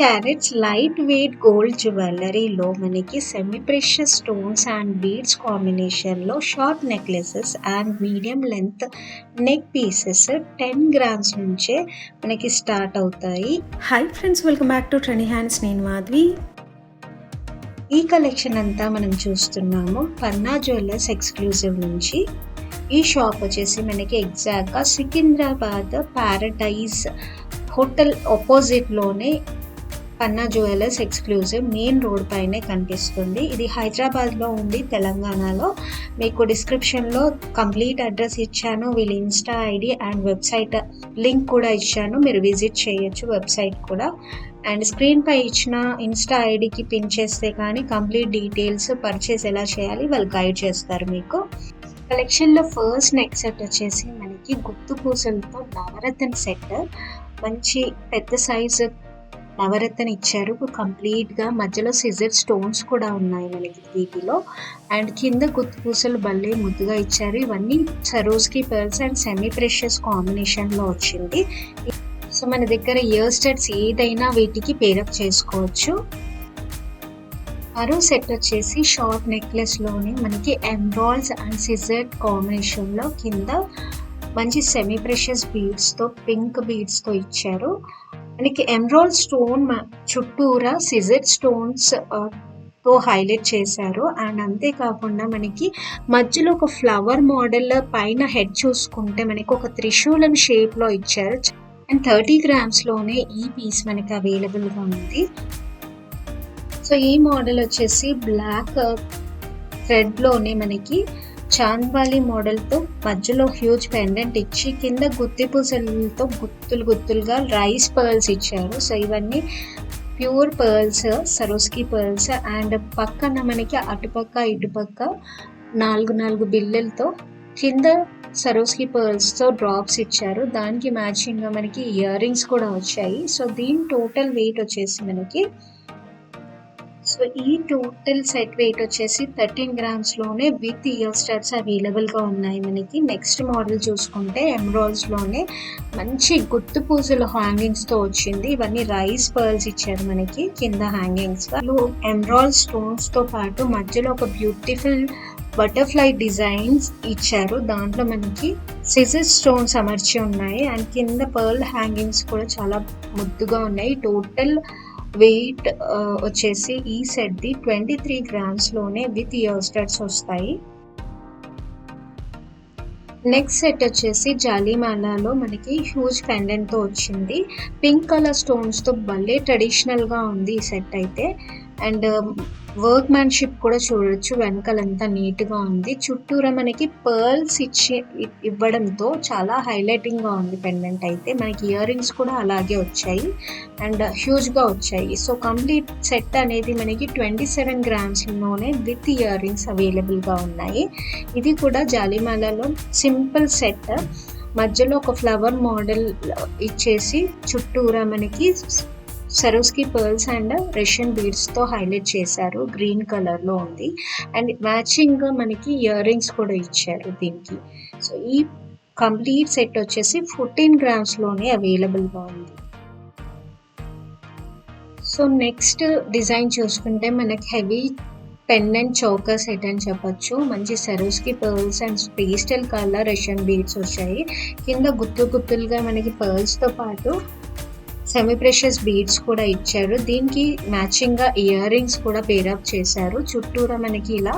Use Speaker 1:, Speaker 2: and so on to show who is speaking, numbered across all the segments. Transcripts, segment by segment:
Speaker 1: Carrots light weight gold జ్యువెలరీలో మనకి semi precious stones and beads కాంబినేషన్లో short necklaces and medium length neck pieces 10 grams నుంచే మనకి start అవుతాయి.
Speaker 2: Hi friends, welcome back to trendy hands. నేను మాధవి.
Speaker 1: ఈ collection అంతా మనం చూస్తున్నాము పన్నా జ్యువెలర్స్ ఎక్స్క్లూజివ్ నుంచి. ఈ షాప్ వచ్చేసి మనకి ఎగ్జాక్ట్గా సికింద్రాబాద్ ప్యారడైజ్ హోటల్ ఆపోజిట్లోనే పన్నా జ్యువెలర్స్ ఎక్స్క్లూజివ్ మెయిన్ రోడ్ పైనే కనిపిస్తుంది. ఇది హైదరాబాద్లో ఉంది, తెలంగాణలో. మీకు డిస్క్రిప్షన్లో కంప్లీట్ అడ్రస్ ఇచ్చాను, వీళ్ళ Insta ID and website link కూడా ఇచ్చాను, మీరు విజిట్ చేయొచ్చు వెబ్సైట్ కూడా. అండ్ స్క్రీన్ పై ఇచ్చిన ఇన్స్టా ఐడికి పిన్ చేస్తే కానీ కంప్లీట్ డీటెయిల్స్, పర్చేస్ ఎలా చేయాలి వాళ్ళు గైడ్ చేస్తారు మీకు. కలెక్షన్లో ఫస్ట్ నెక్ సెట్ వచ్చేసి మనకి గుత్తు పూసలతో నవరత్న సెట్. మంచి పెద్ద సైజు నవరత్న ఇచ్చారు కంప్లీట్గా. మధ్యలో సిజర్ స్టోన్స్ కూడా ఉన్నాయి మనకి వీటిలో. అండ్ కింద గుత్తు పూసలు భలే ముద్దుగా ఇచ్చారు. ఇవన్నీ సరోస్కి పర్ల్స్ అండ్ సెమీ ప్రెషియస్ కాంబినేషన్లో వచ్చింది. సో మన దగ్గర ఇయర్ స్టడ్స్ ఏదైనా వీటికి పేరప్ చేసుకోవచ్చు. మరో సెట్ వచ్చేసి షార్ట్ నెక్లెస్లోనే మనకి ఎమ్రాల్స్ అండ్ సిజర్ కాంబినేషన్లో కింద మంచి సెమీ ప్రెషియస్ బీడ్స్తో, పింక్ బీడ్స్తో ఇచ్చారు. మనకి ఎమ్రాల్ స్టోన్ చుట్టూరా సిజర్ స్టోన్స్ తో హైలైట్ చేశారు. అండ్ అంతేకాకుండా మనకి మధ్యలో ఒక ఫ్లవర్ మోడల్, పైన హెడ్ చూసుకుంటే మనకి ఒక త్రిశూలం షేప్లో ఇచ్చారు. అండ్ 30 గ్రామ్స్లోనే ఈ పీస్ మనకి అవైలబుల్గా ఉంది. సో ఈ మోడల్ వచ్చేసి బ్లాక్ థ్రెడ్లోనే మనకి చాంద్వాలి మోడల్తో మధ్యలో హ్యూజ్ పెండెంట్ ఇచ్చి కింద గుత్తి పూసలతో గుత్తులుగా రైస్ పర్ల్స్ ఇచ్చారు. సో ఇవన్నీ ప్యూర్ పర్ల్స్, సరోస్కి పర్ల్స్. అండ్ పక్కన మనకి అటుపక్క ఇటుపక్క 4 బిల్లలతో కింద సరోస్కి పర్ల్స్తో డ్రాప్స్ ఇచ్చారు. దానికి మ్యాచింగ్గా మనకి ఇయర్ రింగ్స్ కూడా వచ్చాయి. సో దీని టోటల్ వెయిట్ వచ్చేసి మనకి ఈ టోటల్ సెట్ వెయిట్ వచ్చేసి 13 గ్రామ్స్లోనే విత్ ఇయర్ స్టడ్స్ అవైలబుల్గా ఉన్నాయి మనకి. నెక్స్ట్ మోడల్ చూసుకుంటే ఎమ్రాల్స్లోనే మంచి గుత్తు పూసల హ్యాంగింగ్స్తో వచ్చింది. ఇవన్నీ రైస్ పర్ల్స్ ఇచ్చారు మనకి కింద హ్యాంగింగ్స్. ఎమ్రాల్ స్టోన్స్తో పాటు మధ్యలో ఒక బ్యూటిఫుల్ బటర్ఫ్లై డిజైన్స్ ఇచ్చారు. దాంట్లో మనకి సిజర్ స్టోన్స్ అమర్చి ఉన్నాయి. అండ్ కింద పర్ల్ హ్యాంగింగ్స్ కూడా చాలా ముద్దుగా ఉన్నాయి. టోటల్ వెయిట్ వచ్చేసి ఈ సెట్ది 23 గ్రామ్స్లోనే విత్ ఇయర్ స్టడ్స్ వస్తాయి. నెక్స్ట్ సెట్ వచ్చేసి జాలీమాలాలో మనకి హ్యూజ్ పెండెంట్తో వచ్చింది. పింక్ కలర్ స్టోన్స్తో భలే ట్రెడిషనల్గా ఉంది ఈ సెట్ అయితే. అండ్ వర్క్ మ్యాన్షిప్ కూడా చూడొచ్చు, వెనకాలంతా నీట్గా ఉంది. చుట్టూరా మనకి పర్ల్స్ ఇవ్వడంతో చాలా హైలైటింగ్గా ఉంది పెండెంట్ అయితే. మనకి ఇయర్ రింగ్స్ కూడా అలాగే వచ్చాయి అండ్ హ్యూజ్గా వచ్చాయి. సో కంప్లీట్ సెట్ అనేది మనకి 27 గ్రామ్స్లోనే విత్ ఇయర్ రింగ్స్ అవైలబుల్గా ఉన్నాయి. ఇది కూడా జాలీమాలలో సింపుల్ సెట్. మధ్యలో ఒక ఫ్లవర్ మోడల్ ఇచ్చేసి చుట్టూరా మనకి సరోస్కి పర్ల్స్ అండ్ రష్యన్ బీడ్స్తో హైలైట్ చేశారు. గ్రీన్ కలర్లో ఉంది. అండ్ మ్యాచింగ్గా మనకి ఇయర్ రింగ్స్ కూడా ఇచ్చారు దీనికి. సో ఈ కంప్లీట్ సెట్ వచ్చేసి 14 గ్రామ్స్లోనే అవైలబుల్గా ఉంది. సో నెక్స్ట్ డిజైన్ చూసుకుంటే మనకి హెవీ పెండెంట్ చౌకర్ సెట్ అని చెప్పొచ్చు. మంచి సరోస్కి pearls and pastel colour Russian beads వచ్చాయి. కింద గుత్తులుగా మనకి పర్ల్స్తో పాటు సెమీ ప్రెషియస్ బీడ్స్ కూడా ఇచ్చారు. దీనికి మ్యాచింగ్గా ఇయర్ రింగ్స్ కూడా పేరప్ చేశారు. చుట్టూరా మనకి ఇలా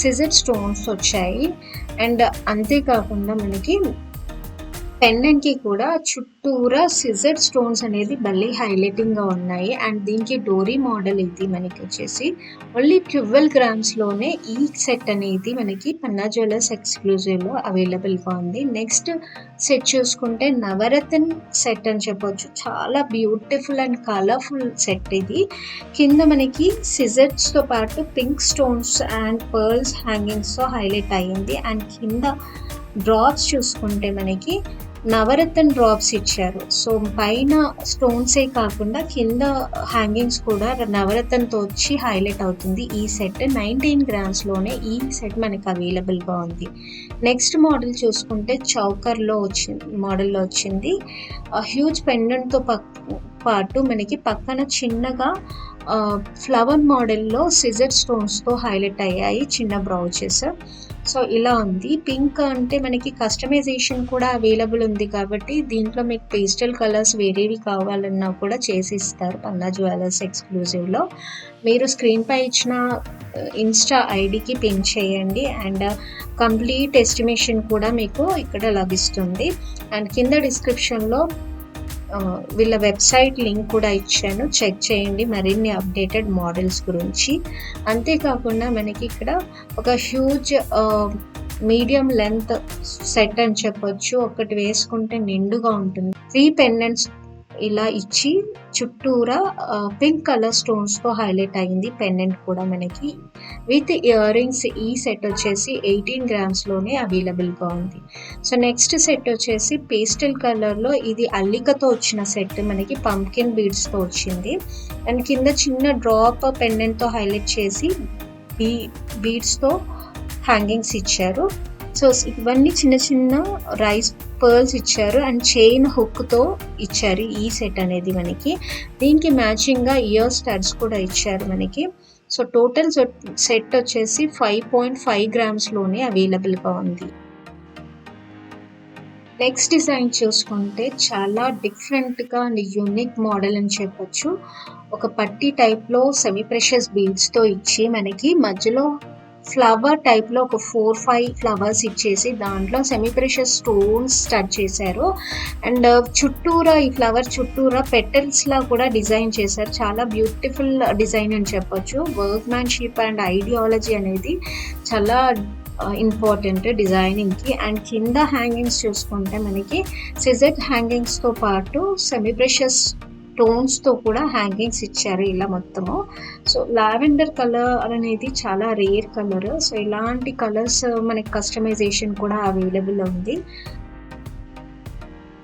Speaker 1: సిజర్ స్టోన్స్ వచ్చాయి. అండ్ అంతేకాకుండా మనకి పెండెంట్కి కూడా చుట్టూరా సిజర్ స్టోన్స్ అనేది భలే హైలైటింగ్గా ఉన్నాయి. అండ్ దీనికి డోరీ మోడల్ ఇది మనకి వచ్చేసి ఓన్లీ 12 గ్రామ్స్లోనే ఈ సెట్ అనేది మనకి పన్నా జ్యువెలర్స్ ఎక్స్క్లూజివ్లో అవైలబుల్గా ఉంది. నెక్స్ట్ సెట్ చూసుకుంటే నవరత్న సెట్ అని చెప్పొచ్చు. చాలా బ్యూటిఫుల్ అండ్ కలర్ఫుల్ సెట్ ఇది. కింద మనకి సిజర్స్తో పాటు పింక్ స్టోన్స్ అండ్ పర్ల్స్ హ్యాంగింగ్స్తో హైలైట్ అయ్యింది. అండ్ కింద డ్రాప్స్ చూసుకుంటే మనకి నవరత్న డ్రాప్స్ ఇచ్చారు. సో పైన స్టోన్సే కాకుండా కింద హ్యాంగింగ్స్ కూడా నవరత్నంతో వచ్చి హైలైట్ అవుతుంది. ఈ సెట్ 19 గ్రామ్స్లోనే ఈ సెట్ మనకి అవైలబుల్గా ఉంది. నెక్స్ట్ మోడల్ చూసుకుంటే చౌకర్లో మోడల్లో వచ్చింది. హ్యూజ్ పెండెంట్తో పాటు మనకి పక్కన చిన్నగా ఫ్లవర్ మోడల్‌లో సిజర్ స్టోన్స్‌తో హైలైట్ అయ్యాయి చిన్న బ్రౌచెస్. సో, ఇలా ఉంది. పింక్ అంటే మనకి కస్టమైజేషన్ కూడా అవైలబుల్ ఉంది కాబట్టి దీంట్లో మీకు పేస్టల్ కలర్స్ వేరేవి కావాలన్నా కూడా చేసిస్తారు పన్నా జ్యువెలర్స్ ఎక్స్‌క్లూజివ్‌లో. మీరు స్క్రీన్‌పై ఇచ్చిన ఇన్‌స్టా ఐడీకి పింక్ చేయండి అండ్ కంప్లీట్ ఎస్టిమేషన్ కూడా మీకు ఇక్కడ లభిస్తుంది. అండ్ కింద డిస్క్రిప్షన్‌లో వీళ్ళ వెబ్సైట్ లింక్ కూడా ఇచ్చాను. చెక్ చేయండి మరిన్ని అప్డేటెడ్ మోడల్స్ గురించి. అంతేకాకుండా మనకి ఇక్కడ ఒక హ్యూజ్ మీడియం లెంత్ సెట్ అని చెప్పొచ్చు. ఒకటి వేసుకుంటే నిండుగా ఉంటుంది. 3 పెండెంట్స్ ఇలా ఇచ్చి చుట్టూరా పింక్ కలర్ స్టోన్స్‌తో హైలైట్ అయింది పెండెంట్ కూడా మనకి. విత్ ఇయర్ రింగ్స్ ఈ సెట్ వచ్చేసి 18 గ్రామ్స్‌లోనే అవైలబుల్‌గా ఉంది. సో, నెక్స్ట్ సెట్ వచ్చేసి పేస్టల్ కలర్‌లో ఇది అల్లికతో వచ్చిన సెట్ మనకి పంప్కిన్ బీడ్స్‌తో వచ్చింది. అండ్ కింద చిన్న డ్రాప్ పెండెంట్‌తో హైలైట్ చేసి బీడ్స్‌తో హ్యాంగింగ్స్ ఇచ్చారు. సో, ఇవన్నీ చిన్న చిన్న రైస్ పర్ల్స్ ఇచ్చారు అండ్ చైన్ హుక్‌తో ఇచ్చారు ఈ సెట్ అనేది మనకి. దీనికి మ్యాచింగ్‌గా ఇయర్ స్టడ్స్ కూడా ఇచ్చారు మనకి. సో, టోటల్ సెట్ వచ్చేసి 5.5 గ్రామ్స్‌లోనే అవైలబుల్‌గా ఉంది. నెక్స్ట్ డిజైన్ చూసుకుంటే చాలా డిఫరెంట్‌గా అండ్ యూనిక్ మోడల్ అని చెప్పొచ్చు. ఒక పట్టీ టైప్‌లో సెమీ ప్రెషియస్ బీడ్స్‌తో ఇచ్చి మనకి మధ్యలో ఫ్లవర్ టైప్‌లో ఒక 4, 5 ఫ్లవర్స్ ఇచ్చేసి దాంట్లో సెమీ ప్రెషియస్ స్టోన్స్ స్టడ్ చేశారు. అండ్ చుట్టూరా ఈ ఫ్లవర్ చుట్టూరా పెటల్స్‌లా కూడా డిజైన్ చేశారు. చాలా బ్యూటిఫుల్ డిజైన్ అని చెప్పొచ్చు. వర్క్‌మ్యాన్‌షిప్ అండ్ ఐడియాలజీ అనేది చాలా ఇంపార్టెంట్ డిజైనింగ్‌కి. అండ్ కింద హ్యాంగింగ్స్ చూసుకుంటే మనకి సిజర్ హ్యాంగింగ్స్‌తో పాటు సెమీ ప్రెషియస్ స్టోన్స్‌తో కూడా హ్యాంగింగ్స్ ఇచ్చారు ఇలా మొత్తము. సో, లావెండర్ కలర్ అనేది చాలా రేర్ కలర్. సో, ఇలాంటి కలర్స్ మనకి కస్టమైజేషన్ కూడా అవైలబుల్ ఉంది.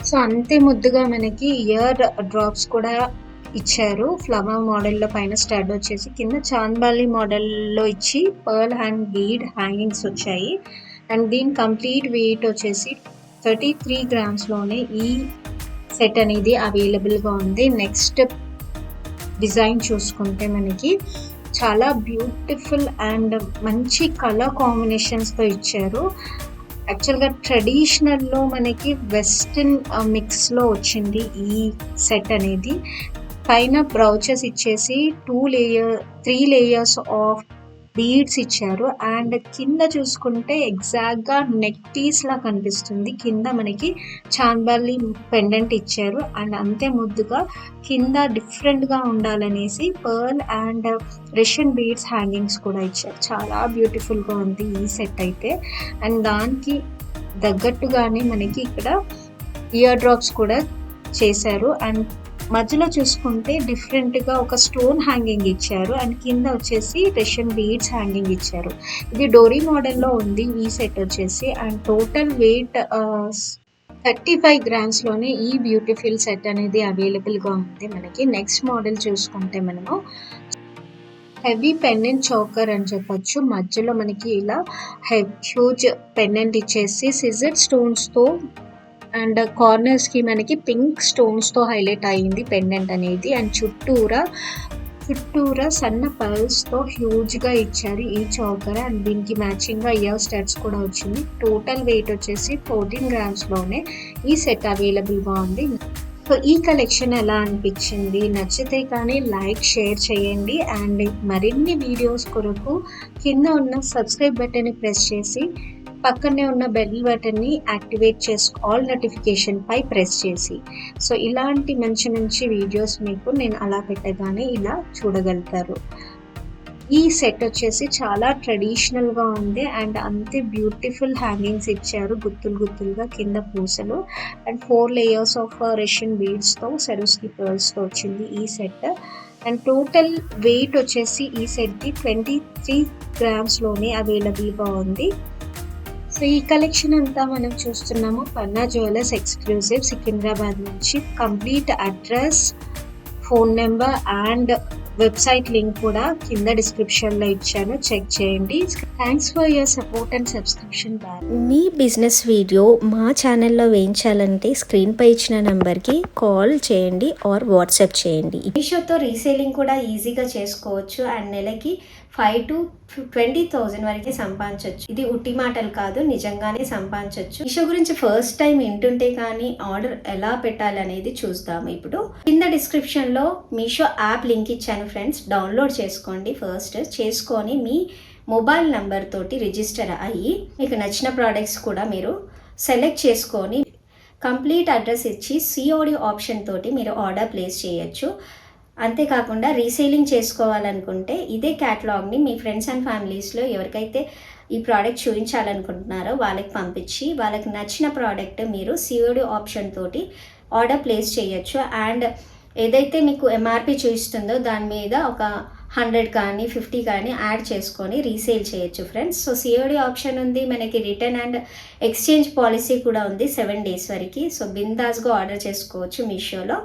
Speaker 1: సో, అంతే ముద్దుగా మనకి ఇయర్ డ్రాప్స్ కూడా ఇచ్చారు. ఫ్లవర్ మోడల్‌లో పైన స్టడ్ వచ్చేసి కింద చాంద్బాలి మోడల్‌లో ఇచ్చి పర్ల్ హ్యాండ్ బీడ్ హ్యాంగింగ్స్ వచ్చాయి. అండ్ దీని కంప్లీట్ వెయిట్ వచ్చేసి 33 గ్రామ్స్‌లోనే ఈ సెట్ అనేది అవైలబుల్‌గా ఉంది. నెక్స్ట్ డిజైన్ చూసుకుంటే మనకి చాలా బ్యూటిఫుల్ అండ్ మంచి కలర్ కాంబినేషన్స్‌తో ఇచ్చారు. యాక్చువల్‌గా ట్రెడిషనల్‌లో మనకి వెస్టర్న్ మిక్స్‌లో వచ్చింది ఈ సెట్ అనేది. పైన బ్రౌచెస్ ఇచ్చేసి 3 లేయర్స్ ఆఫ్ బీడ్స్ ఇచ్చారు. అండ్ కింద చూసుకుంటే ఎగ్జాక్ట్‌గా నెక్ పీస్‌లా కనిపిస్తుంది. కింద మనకి చాంద్బాలి పెండెంట్ ఇచ్చారు. అండ్ అంతే ముద్దుగా కింద డిఫరెంట్‌గా ఉండాలనేసి pearl and Russian beads hangings కూడా ఇచ్చారు. చాలా బ్యూటిఫుల్‌గా ఉంది ఈ సెట్ అయితే. అండ్ దానికి తగ్గట్టుగానే మనకి ఇక్కడ ఇయర్ డ్రాప్స్ కూడా చేశారు. అండ్ మధ్యలో చూసుకుంటే డిఫరెంట్‌గా ఒక స్టోన్ హ్యాంగింగ్ ఇచ్చారు. అండ్ కింద వచ్చేసి రష్యన్ బీడ్స్ హ్యాంగింగ్ ఇచ్చారు. ఇది డోరీ మోడల్‌లో ఉంది ఈ సెట్ వచ్చేసి. అండ్ టోటల్ వెయిట్ 35 గ్రామ్స్‌లోనే ఈ బ్యూటిఫుల్ సెట్ అనేది అవైలబుల్‌గా ఉంది మనకి. నెక్స్ట్ మోడల్ చూసుకుంటే మనము హెవీ పెండెంట్ చోకర్ అని చెప్పొచ్చు. మధ్యలో మనకి ఇలా హ్యూజ్ పెండెంట్ ఇచ్చేసి సిజర్ స్టోన్స్‌తో అండ్ కార్నర్స్‌కి మనకి పింక్ స్టోన్స్‌తో హైలైట్ అయింది పెండెంట్ అనేది. అండ్ చుట్టూరా సన్న పర్ల్స్‌తో హ్యూజ్‌గా ఇచ్చారు ఈ చోకర్. అండ్ దీనికి మ్యాచింగ్‌గా ఇయర్ స్టడ్స్ కూడా వచ్చింది. టోటల్ వెయిట్ వచ్చేసి 14 గ్రామ్స్‌లోనే ఈ సెట్ అవైలబుల్‌గా ఉంది. సో, ఈ కలెక్షన్ ఎలా అనిపించింది? నచ్చితే కానీ లైక్, షేర్ చేయండి. అండ్ మరిన్ని వీడియోస్ కొరకు కింద ఉన్న సబ్స్క్రైబ్ బటన్ని ప్రెస్ చేసి పక్కనే ఉన్న బెల్ బటన్ని యాక్టివేట్ ఆల్ నోటిఫికేషన్పై ప్రెస్ చేసి. సో, ఇలాంటి మంచి వీడియోస్ మీకు నేను అలా పెట్టగానే ఇలా చూడగలుగుతారు. ఈ సెట్ వచ్చేసి చాలా ట్రెడిషనల్‌గా ఉంది. అండ్ అంతే బ్యూటిఫుల్ హ్యాంగింగ్స్ ఇచ్చారు గుత్తులుగా కింద పూసలు. అండ్ 4 లేయర్స్ ఆఫ్ రష్యన్ బీడ్స్‌తో సరోస్కి పర్ల్స్‌తో వచ్చింది ఈ సెట్. అండ్ టోటల్ వెయిట్ వచ్చేసి ఈ సెట్‌ది 23 గ్రామ్స్‌లోనే అవైలబుల్‌గా ఉంది. సో, ఈ కలెక్షన్ అంతా మనం చూస్తున్నాము పన్నా జ్యువెలర్స్ ఎక్స్క్లూజివ్ సికింద్రాబాద్ నుంచి. Complete address, phone number and website link కూడా కింద డిస్క్రిప్షన్లో ఇచ్చాను, చెక్ చేయండి. Thanks for your support and subscription.
Speaker 2: Me business video మా ఛానల్లో వేయించాలంటే స్క్రీన్పై ఇచ్చిన నెంబర్కి కాల్ చేయండి ఆర్ వాట్సాప్ చేయండి. మీషోతో రీసేలింగ్ కూడా ఈజీగా చేసుకోవచ్చు అండ్ నెలకి 5,000 to 20,000 వరకు సంపాదించవచ్చు. ఇది ఉట్టి మాటలు కాదు, నిజంగానే సంపాదించవచ్చు. మీషో గురించి ఫస్ట్ టైం వింటుంటే కానీ ఆర్డర్ ఎలా పెట్టాలనేది చూద్దాము. ఇప్పుడు కింద డిస్క్రిప్షన్లో మీషో యాప్ లింక్ ఇచ్చాను ఫ్రెండ్స్, డౌన్లోడ్ చేసుకోండి. ఫస్ట్ చేసుకొని మీ మొబైల్ నెంబర్ తోటి రిజిస్టర్ అయ్యి మీకు నచ్చిన ప్రోడక్ట్స్ కూడా మీరు సెలెక్ట్ చేసుకొని కంప్లీట్ అడ్రస్ ఇచ్చి సిఓడి ఆప్షన్ తోటి మీరు ఆర్డర్ ప్లేస్ చేయొచ్చు. అంతేకాకుండా రీసేలింగ్ చేసుకోవాలనుకుంటే ఇదే క్యాటలాగ్ని మీ ఫ్రెండ్స్ అండ్ ఫ్యామిలీస్లో ఎవరికైతే ఈ ప్రోడక్ట్ చూపించాలనుకుంటున్నారో వాళ్ళకి పంపించి వాళ్ళకి నచ్చిన ప్రోడక్ట్ మీరు సిఓడి ఆప్షన్ తోటి ఆర్డర్ ప్లేస్ చేయొచ్చు. అండ్ ఏదైతే మీకు ఎంఆర్పి చూపిస్తుందో దాని మీద ఒక 100 కానీ 50 కానీ యాడ్ చేసుకొని రీసేల్ చేయొచ్చు ఫ్రెండ్స్. సో సిఓడి ఆప్షన్ ఉంది, మనకి రిటర్న్ అండ్ ఎక్స్చేంజ్ పాలసీ కూడా ఉంది 7 days వరకు. సో బిందాస్గా ఆర్డర్ చేసుకోవచ్చు మీషోలో.